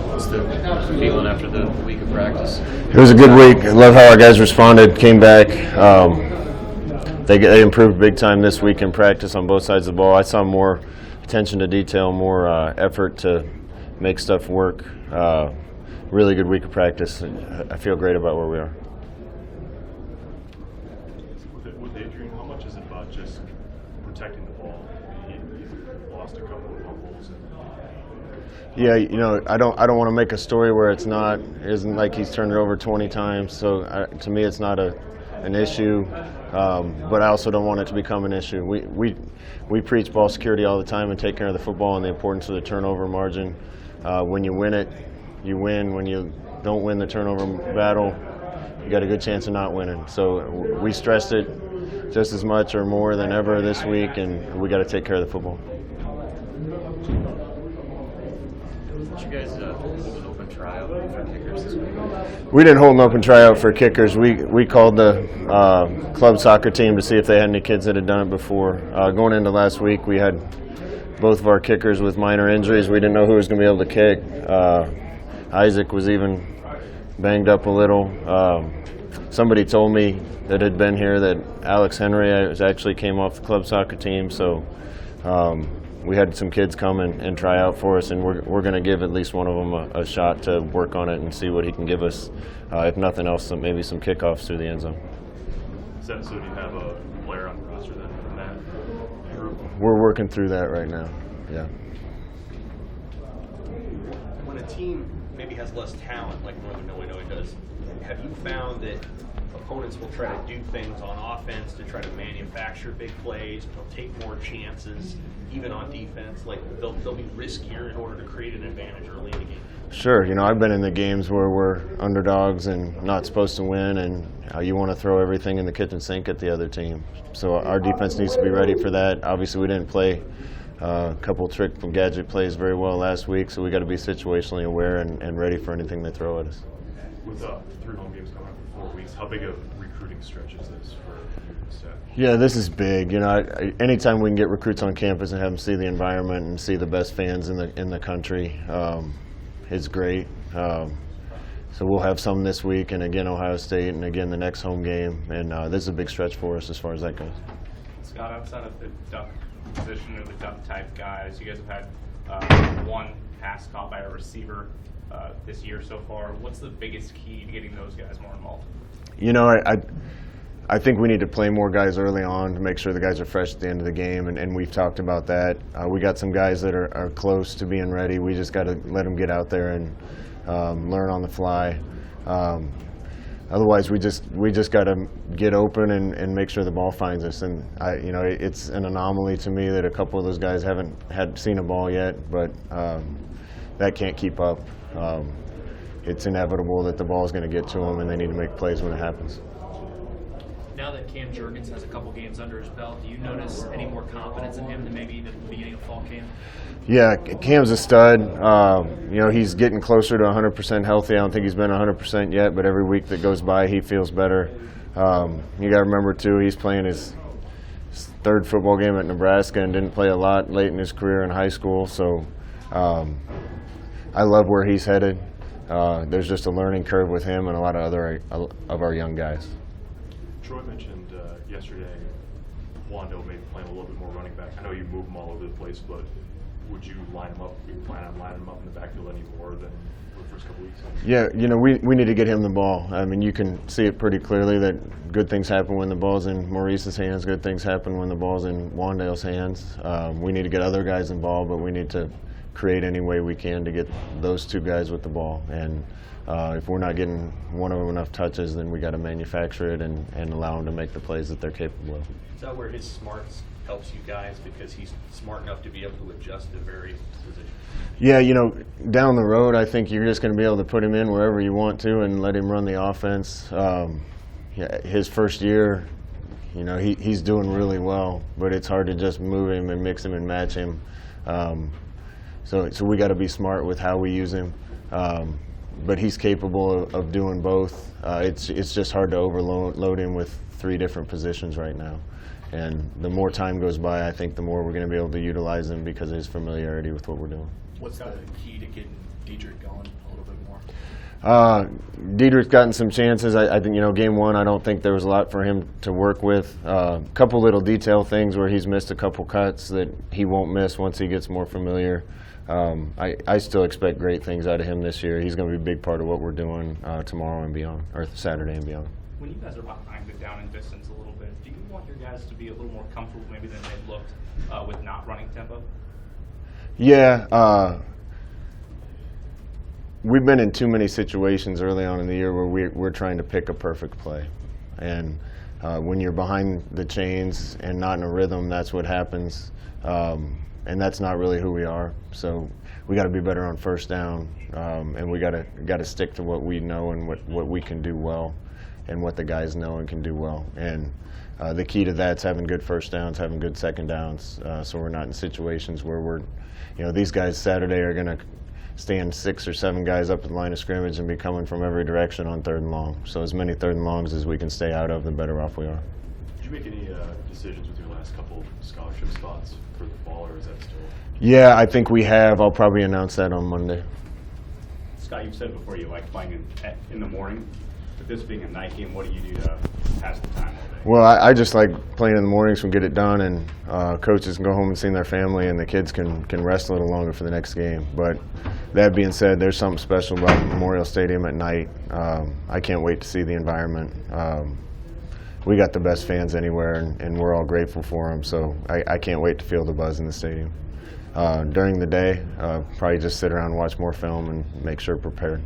What's the feeling after the week of practice? It was a good week. I love how our guys responded, came back. They improved big time this week in practice on both sides of the ball. I saw more attention to detail, more effort to make stuff work. Really good week of practice. I feel great about where we are. With Adrian, how much is it about just protecting the ball? He lost a couple of fumbles. Yeah, I don't want to make a story where it isn't like he's turned it over 20 times. So to me, it's not an issue. But I also don't want it to become an issue. We preach ball security all the time and take care of the football and the importance of the turnover margin. When you win it, you win. When you don't win the turnover battle, you got a good chance of not winning. So we stressed it just as much or more than ever this week, and we got to take care of the football. Did you guys hold an open tryout for kickers this week? We didn't hold an open tryout for kickers. We called the club soccer team to see if they had any kids that had done it before. Going into last week, we had both of our kickers with minor injuries. We didn't know who was going to be able to kick. Isaac was even banged up a little. Somebody told me that had been here that Alex Henry actually came off the club soccer team. So we had some kids come and try out for us, and we're going to give at least one of them a shot to work on it and see what he can give us. If nothing else, maybe some kickoffs through the end zone. So do you have a player on the roster then from that group? We're working through that right now, yeah. When a team maybe has less talent like Northern Illinois does, have you found that opponents will try to do things on offense to try to manufacture big plays, they'll take more chances, even on defense, like they'll be riskier in order to create an advantage early in the game? Sure, I've been in the games where we're underdogs and not supposed to win, and you want to throw everything in the kitchen sink at the other team. So our defense needs to be ready for that. Obviously, we didn't play a couple trick and gadget plays very well last week, so we got to be situationally aware and ready for anything they throw at us. With 3 home games coming up in 4 weeks, how big a recruiting stretch is this for your staff? Yeah, this is big. Anytime we can get recruits on campus and have them see the environment and see the best fans in the country, it's great. So we'll have some this week, and again Ohio State, and again the next home game, and this is a big stretch for us as far as that goes. Scott, outside of the duck position or the duck type guys, you guys have had one pass caught by a receiver this year so far. What's the biggest key to getting those guys more involved? I think we need to play more guys early on to make sure the guys are fresh at the end of the game, and we've talked about that. We got some guys that are close to being ready. We just got to let them get out there and learn on the fly. Otherwise, we just got to get open and make sure the ball finds us. And it's an anomaly to me that a couple of those guys haven't seen a ball yet, but that can't keep up. It's inevitable that the ball is going to get to them, and they need to make plays when it happens. Now that Cam Jurgens has a couple games under his belt, do you notice any more confidence in him than maybe the beginning of fall camp? Yeah, Cam's a stud. He's getting closer to 100% healthy. I don't think he's been 100% yet, but every week that goes by, he feels better. You got to remember, too, he's playing his 3rd football game at Nebraska and didn't play a lot late in his career in high school. So I love where he's headed. There's just a learning curve with him and a lot of other of our young guys. Troy mentioned yesterday Wando maybe playing a little bit more running back. I know you move him all over the place, but would you line him up? Do you plan on lining him up in the backfield any more than the first couple weeks? Yeah, we need to get him the ball. I mean, you can see it pretty clearly that good things happen when the ball's in Maurice's hands. Good things happen when the ball's in Wandale's hands. We need to get other guys involved, but we need to create any way we can to get those 2 guys with the ball. And if we're not getting one of them enough touches, then we got to manufacture it and allow them to make the plays that they're capable of. Is that where his smarts helps you guys, because he's smart enough to be able to adjust to various positions? Yeah, down the road, I think you're just going to be able to put him in wherever you want to and let him run the offense. His first year, he's doing really well, but it's hard to just move him and mix him and match him. So we got to be smart with how we use him. But he's capable of doing both. It's just hard to overload him with 3 different positions right now. And the more time goes by, I think the more we're going to be able to utilize him because of his familiarity with what we're doing. What's the key to getting Diedrich going a little bit more? Diedrich's gotten some chances. I think, game one, I don't think there was a lot for him to work with. A couple little detail things where he's missed a couple cuts that he won't miss once he gets more familiar. I still expect great things out of him this year. He's going to be a big part of what we're doing tomorrow and beyond, or Saturday and beyond. When you guys are behind it down in distance a little bit, do you want your guys to be a little more comfortable maybe than they've looked with not running tempo? Yeah, we've been in too many situations early on in the year where we're trying to pick a perfect play. And when you're behind the chains and not in a rhythm, that's what happens. And that's not really who we are. So we got to be better on first down, and we got to stick to what we know and what we can do well, and what the guys know and can do well. And the key to that's having good first downs, having good second downs, so we're not in situations where these guys Saturday are going to stand 6 or 7 guys up at the line of scrimmage and be coming from every direction on 3rd and long. So as many 3rd and longs as we can stay out of, the better off we are. Did you make any decisions with your last couple scholarship spots for the fall, or is that still? Yeah, I think we have. I'll probably announce that on Monday. Scott, you've said before you like playing in the morning. With this being a night game, what do you do to pass the time all day? Well, I just like playing in the mornings and get it done, and coaches can go home and see their family, and the kids can rest a little longer for the next game. But that being said, there's something special about Memorial Stadium at night. I can't wait to see the environment. We got the best fans anywhere, and we're all grateful for them. So I can't wait to feel the buzz in the stadium. During the day, probably just sit around and watch more film and make sure prepared.